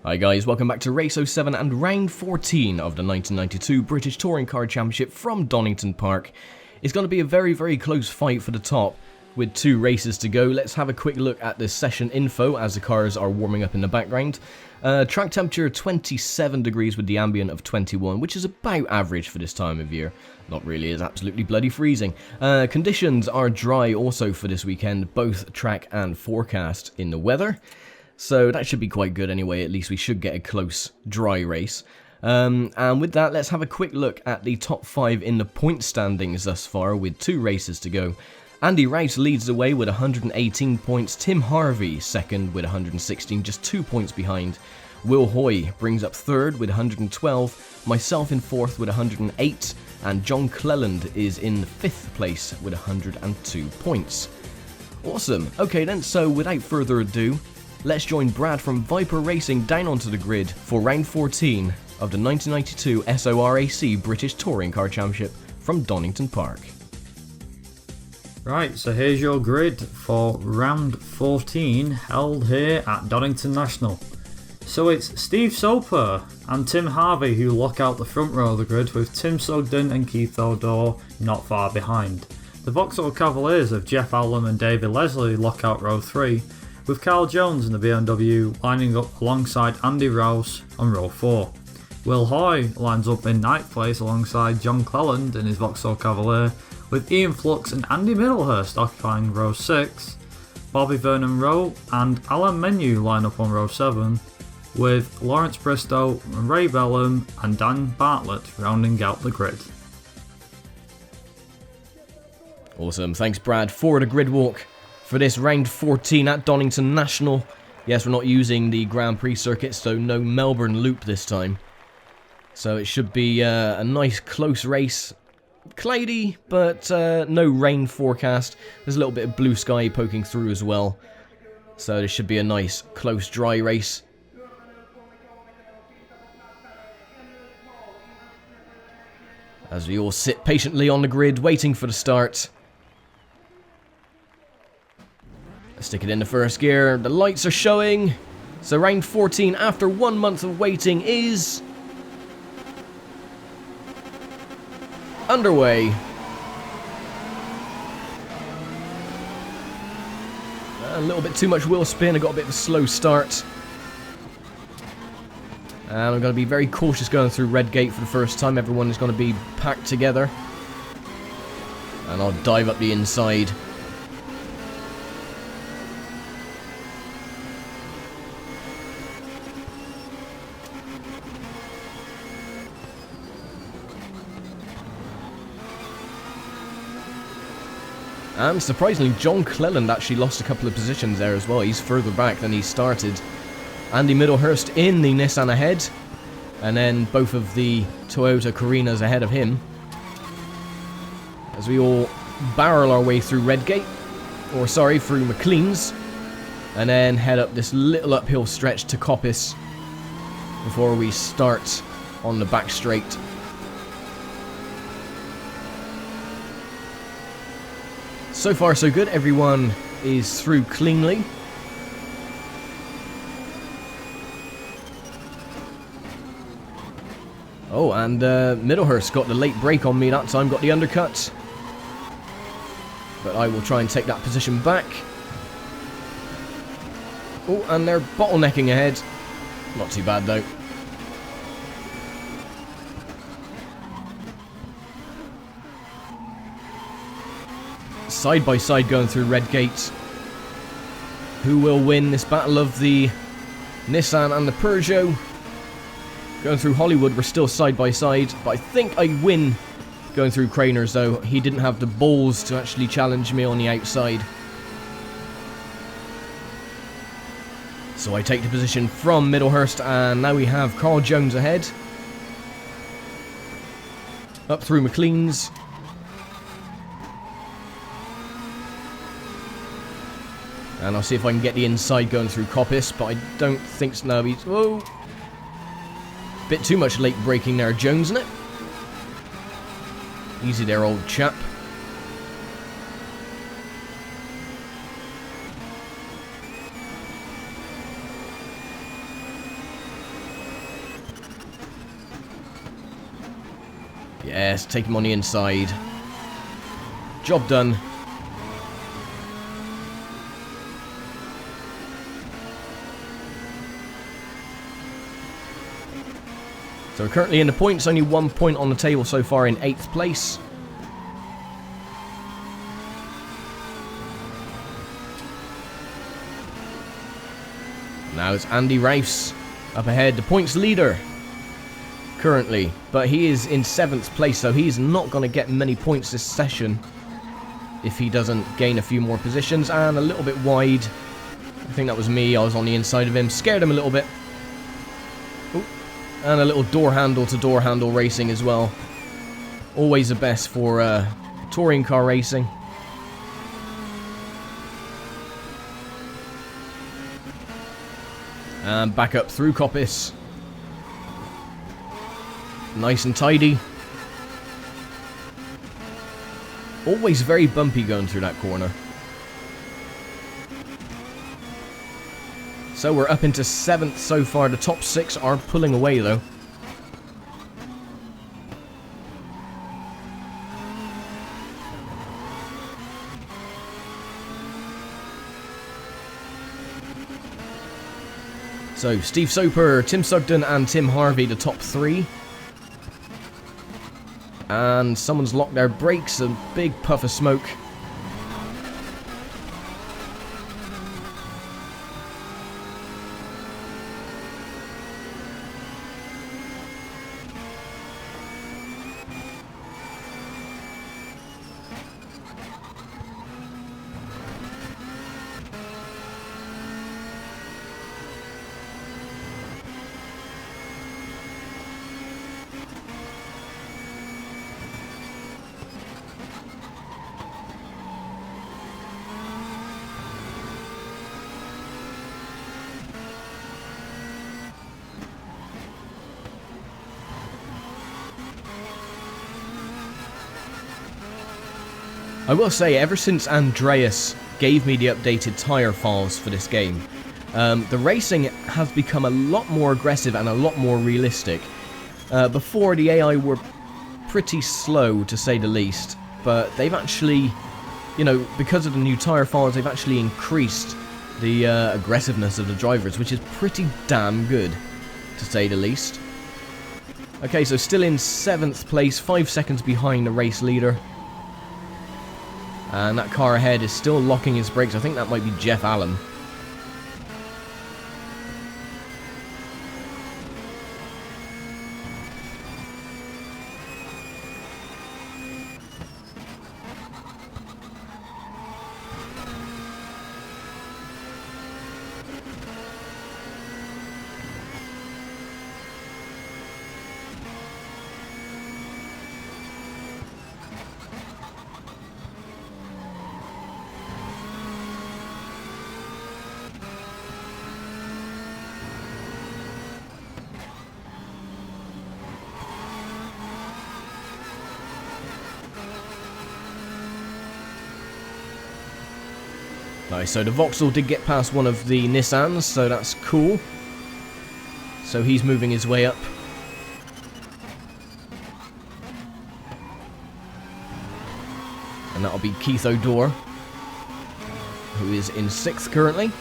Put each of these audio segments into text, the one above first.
Hi guys, welcome back to Race 07 and round 14 of the 1992 British Touring Car Championship from Donington Park. It's going to be a very close fight for the top with 2 races to go. Let's have a quick look at the session info as the cars are warming up in the background. Track temperature 27 degrees with the ambient of 21, which is about average for this time of year. Not really, it's absolutely bloody freezing. Conditions are dry also for this weekend, both track and forecast in the weather. So that should be quite good anyway, at least we should get a close, dry race. And with that, let's have a quick look at the top 5 in the point standings thus far with 2 races to go. Andy Rouse leads the way with 118 points, Tim Harvey second with 116, just 2 points behind. Will Hoy brings up third with 112, myself in 4th with 108, and John Cleland is in 5th place with 102 points. Awesome, okay then, so without further ado, let's join Brad from ViperRacing down onto the grid for round 14 of the 1992 SORAC British Touring Car Championship from Donington Park. Right, so here's your grid for round 14 held here at Donington National. So it's Steve Soper and Tim Harvey who lock out the front row of the grid, with Tim Sugden and Keith O'Dore not far behind. The Vauxhall Cavaliers of Jeff Allam and David Leslie lock out row 3, with Carl Jones in the BMW lining up alongside Andy Rouse on row 4. Will Hoy lines up in 9th place alongside John Cleland in his Vauxhall Cavalier, with Ian Flux and Andy Middlehurst occupying row 6. Bobby Vernon Rowe and Alan Menu line up on row 7, with Lawrence Bristow, Ray Bellum and Dan Bartlett rounding out the grid. Awesome, thanks Brad for the grid walk for this round 14 at Donington National. Yes, we're not using the Grand Prix circuit, so no Melbourne loop this time. So it should be a nice close race. Cloudy, but no rain forecast. There's a little bit of blue sky poking through as well. So this should be a nice, close, dry race. As we all sit patiently on the grid, waiting for the start. Let's stick it in the first gear. The lights are showing. So round 14, after 1 month of waiting, is underway. A little bit too much wheel spin. I got a bit of a slow start. And I'm going to be very cautious going through Red Gate for the first time. Everyone is going to be packed together. And I'll dive up the inside. And surprisingly, John Cleland actually lost a couple of positions there as well. He's further back than he started. Andy Middlehurst in the Nissan ahead. And then both of the Toyota Coronas ahead of him. As we all barrel our way through Redgate. Or sorry, through McLean's. And then head up this little uphill stretch to Coppice before we start on the back straight. So far so good, everyone is through cleanly. Oh, and Middlehurst got the late break on me that time, got the undercut. But I will try and take that position back. Oh, and they're bottlenecking ahead. Not too bad though. Side by side going through Redgate. Who will win this battle of the Nissan and the Peugeot? Going through Hollywood, we're still side by side, but I think I win going through Craners though. He didn't have the balls to actually challenge me on the outside. So I take the position from Middlehurst, and now we have Carl Jones ahead. Up through McLean's. And I'll see if I can get the inside going through Coppice, but I don't think so. No, he's... Whoa! Bit too much late braking there, Jones, isn't it? Easy there, old chap. Yes, take him on the inside. Job done. So we're currently in the points, only 1 point on the table so far in 8th place. Now it's Andy Rice up ahead, the points leader currently, but he is in 7th place, so he's not going to get many points this session if he doesn't gain a few more positions. And a little bit wide, I think that was me, I was on the inside of him, scared him a little bit. Ooh. And a little door handle to door handle racing as well, always the best for touring car racing. And back up through Coppice. Nice and tidy. Always very bumpy going through that corner. So we're up into 7th so far. The top 6 are pulling away though. So, Steve Soper, Tim Sugden and Tim Harvey, the top 3. And someone's locked their brakes, a big puff of smoke. I will say, ever since Andreas gave me the updated tyre files for this game, the racing has become a lot more aggressive and a lot more realistic. Before, the AI were pretty slow, to say the least, but they've actually, you know, because of the new tyre files, they've actually increased the aggressiveness of the drivers, which is pretty damn good, to say the least. Okay, so still in 7th place, 5 seconds behind the race leader. And that car ahead is still locking his brakes. I think that might be Jeff Allen. Nice, so the Vauxhall did get past one of the Nissans, so that's cool. So he's moving his way up. And that'll be Keith O'Dore, who is in 6th currently.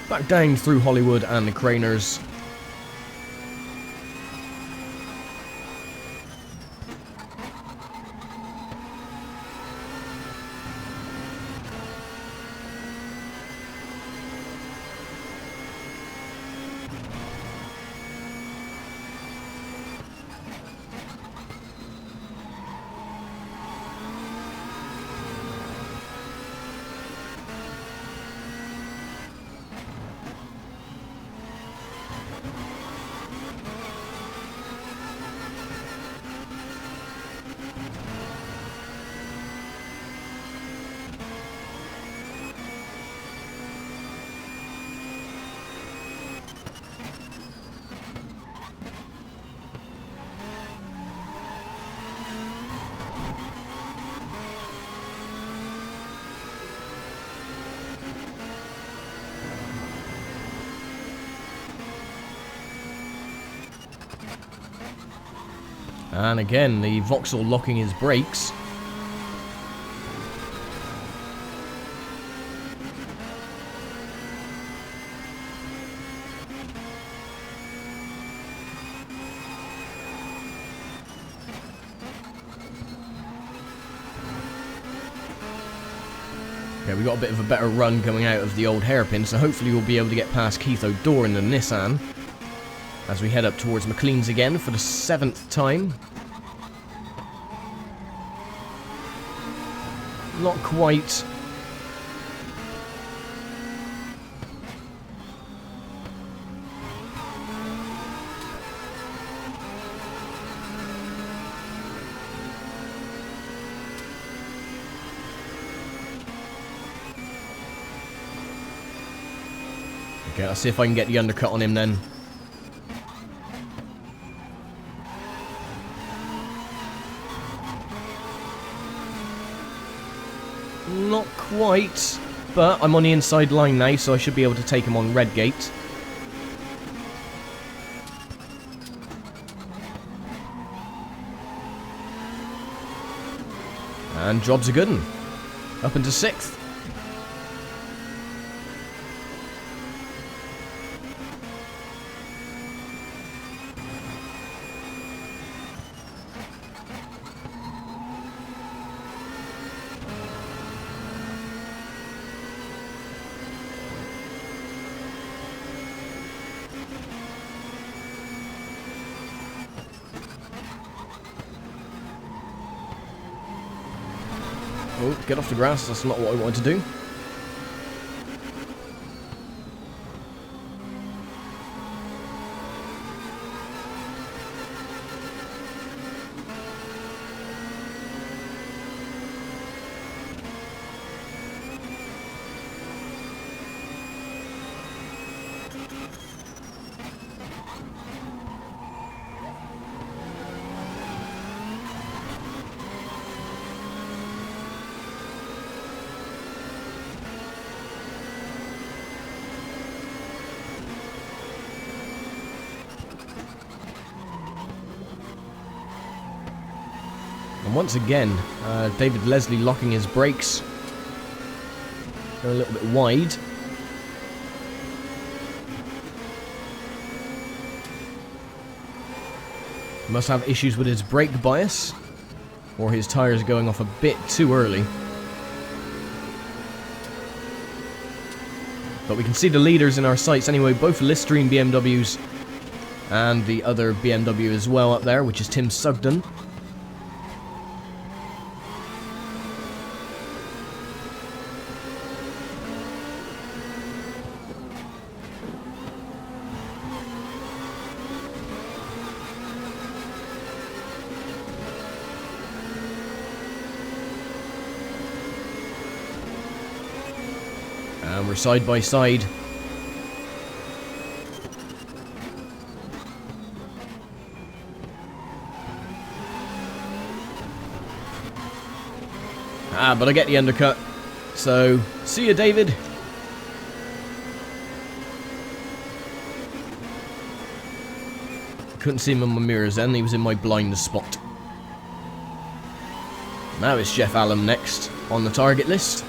Back down through Hollywood and the Craners. And again, the Vauxhall locking his brakes. Okay, we got a bit of a better run coming out of the old hairpin, so hopefully we'll be able to get past Keith O'Dore in the Nissan as we head up towards McLean's again for the 7th time. Not quite. Okay, let's see if I can get the undercut on him then. Not quite, but I'm on the inside line now, so I should be able to take him on Redgate. And job's a good one. Up into 6th. Oh, get off the grass, that's not what I wanted to do. And once again, David Leslie locking his brakes. Going a little bit wide. Must have issues with his brake bias, or his tyres going off a bit too early. But we can see the leaders in our sights anyway, both Listerine BMWs and the other BMW as well up there, which is Tim Sugden. And we're side by side. But I get the undercut. So, see you, David. Couldn't see him in my mirrors then, he was in my blind spot. Now it's Jeff Allen next on the target list.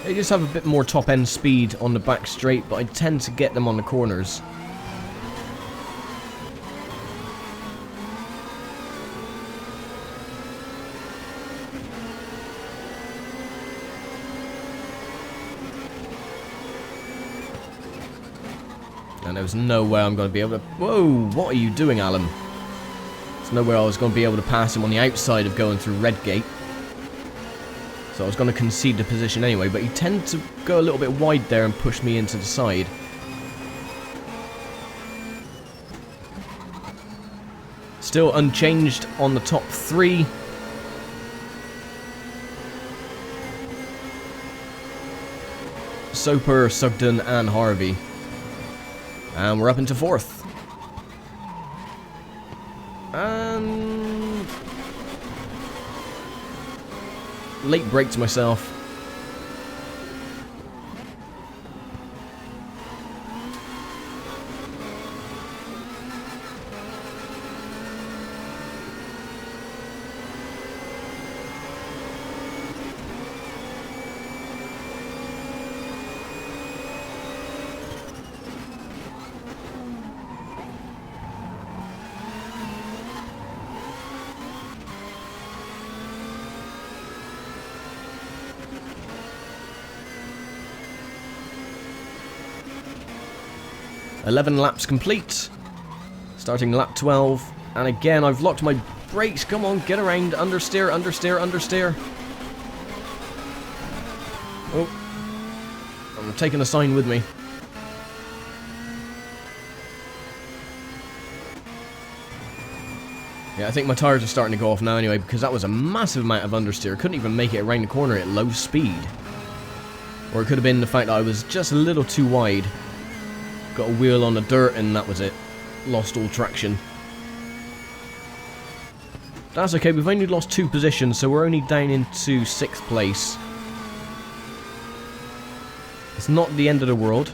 They just have a bit more top end speed on the back straight, but I tend to get them on the corners. And there was no way I'm going to be able to... Whoa, what are you doing, Alan? There's no way I was going to be able to pass him on the outside of going through red gate. So I was going to concede the position anyway, but he tended to go a little bit wide there and push me into the side. Still unchanged on the top 3. Soper, Sugden and Harvey. And we're up into 4th. And... late break to myself. "11 laps complete. Starting lap 12. And again, I've locked my brakes. Come on, get around. Understeer, understeer, understeer. Oh. I'm taking a sign with me. Yeah, I think my tyres are starting to go off now anyway, because that was a massive amount of understeer. Couldn't even make it around the corner at low speed. Or it could have been the fact that I was just a little too wide. Got a wheel on the dirt and that was it. Lost all traction. That's okay, we've only lost 2 positions, so we're only down into 6th place. It's not the end of the world.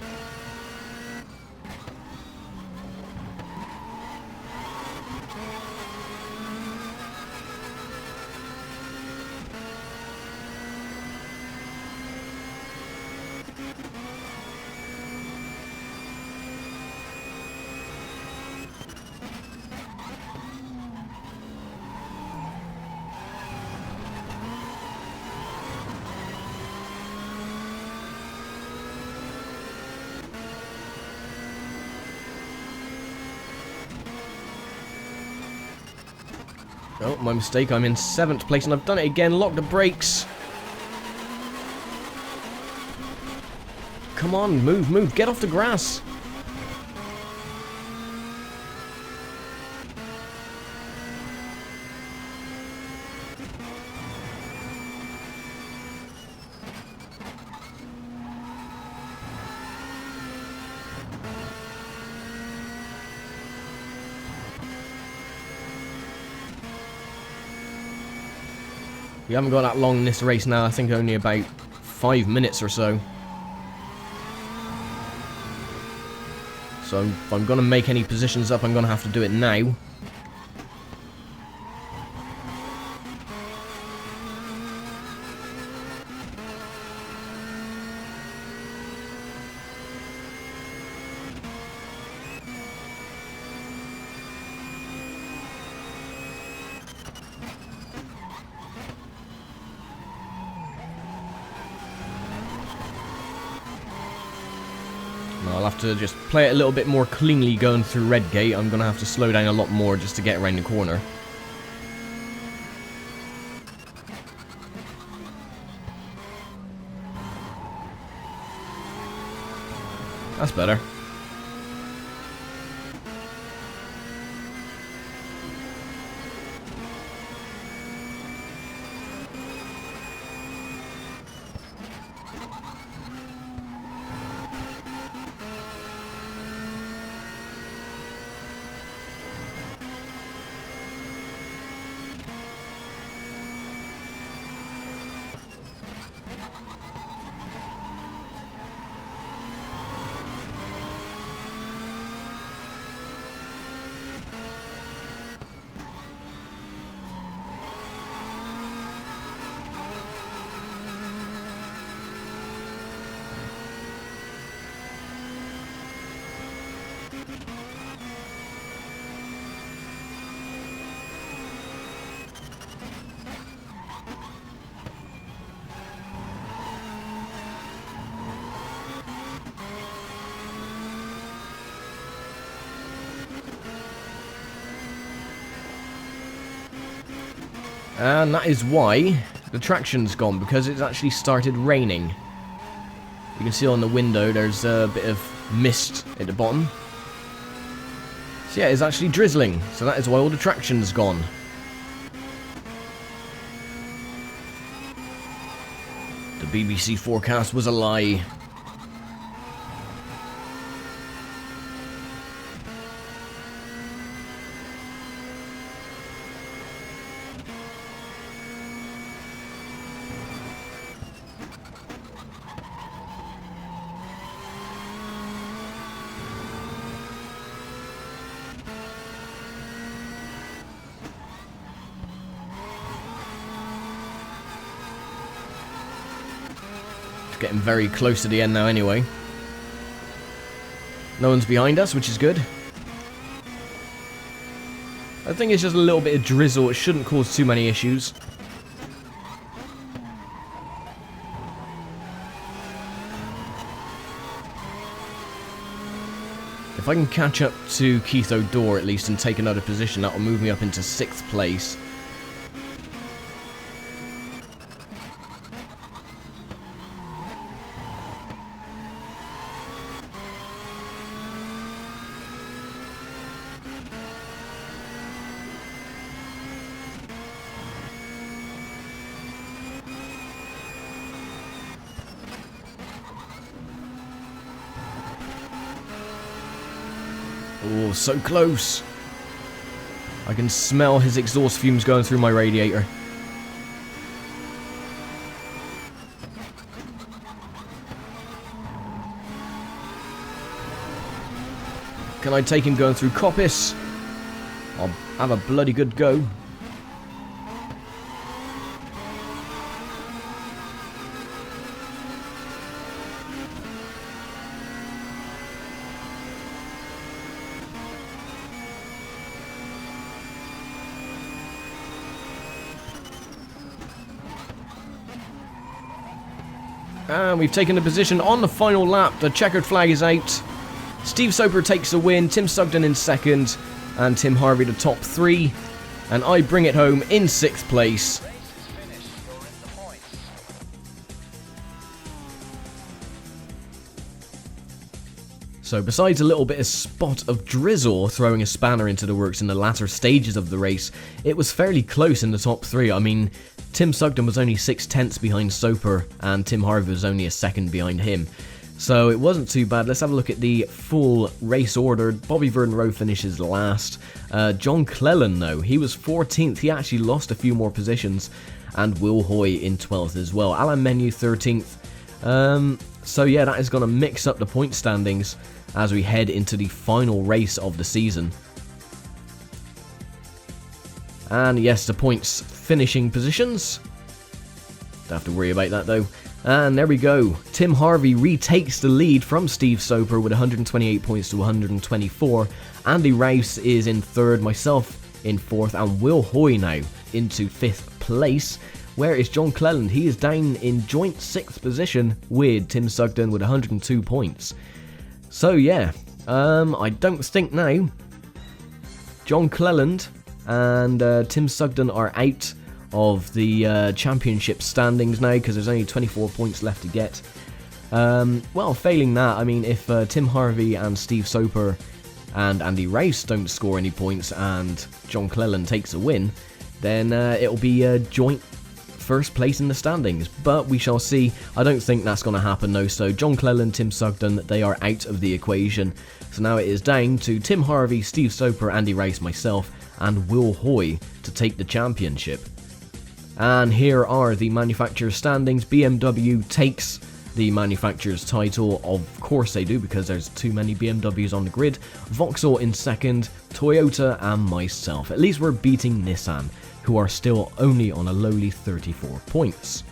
Oh, my mistake, I'm in 7th place and I've done it again. Lock the brakes. Come on, move, move, get off the grass. We haven't got that long in this race now, I think only about 5 minutes or so. So if I'm going to make any positions up, I'm going to have to do it now. I'll have to just play it a little bit more cleanly going through red gate. I'm going to have to slow down a lot more just to get around the corner. That's better. And that is why the traction's gone, because it's actually started raining. You can see on the window there's a bit of mist at the bottom. So yeah, it's actually drizzling, so that is why all the traction's gone. The BBC forecast was a lie. Getting very close to the end now anyway. No one's behind us, which is good. I think it's just a little bit of drizzle. It shouldn't cause too many issues. If I can catch up to Keith O'Dore at least and take another position, that will move me up into 6th place. Oh, so close. I can smell his exhaust fumes going through my radiator. Can I take him going through Coppice? I'll have a bloody good go. And we've taken a position on the final lap. The checkered flag is out. Steve Soper takes the win. Tim Sugden in 2nd. And Tim Harvey the top 3. And I bring it home in 6th place. So besides a little bit of spot of drizzle throwing a spanner into the works in the latter stages of the race, it was fairly close in the top 3. I mean, Tim Sugden was only 6/10 behind Soper, and Tim Harvey was only a 2nd behind him. So it wasn't too bad. Let's have a look at the full race order. Bobby Verdon Rowe finishes last. John Cleland, though, he was 14th. He actually lost a few more positions. And Will Hoy in 12th as well. Alan Menu 13th. So yeah, that is going to mix up the point standings as we head into the final race of the season. And yes, the points finishing positions. Don't have to worry about that though. And there we go. Tim Harvey retakes the lead from Steve Soper with 128 points to 124. Andy Rouse is in 3rd, myself in 4th, and Will Hoy now into 5th place. Where is John Cleland? He is down in joint 6th position with Tim Sugden with 102 points. So yeah, I don't think now John Cleland and Tim Sugden are out of the championship standings now, because there's only 24 points left to get. Well, failing that, I mean, if Tim Harvey and Steve Soper and Andy Rouse don't score any points and John Cleland takes a win, then it'll be a joint 1st place in the standings, but we shall see. I don't think that's going to happen though, so John Cleland, Tim Sugden, they are out of the equation. So now it is down to Tim Harvey, Steve Soper, Andy Rouse, myself, and Will Hoy to take the championship. And here are the manufacturer's standings. BMW takes the manufacturer's title, of course they do, because there's too many BMWs on the grid. Vauxhall in 2nd, Toyota and myself. At least we're beating Nissan, who are still only on a lowly 34 points.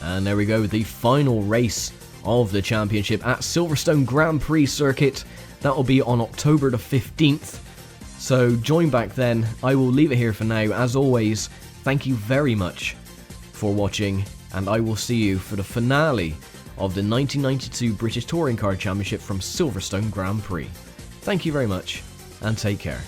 And there we go, the final race of the championship at Silverstone Grand Prix circuit. That will be on October the 15th. So join back then. I will leave it here for now. As always, thank you very much for watching, and I will see you for the finale of the 1992 British Touring Car Championship from Silverstone Grand Prix. Thank you very much, and take care.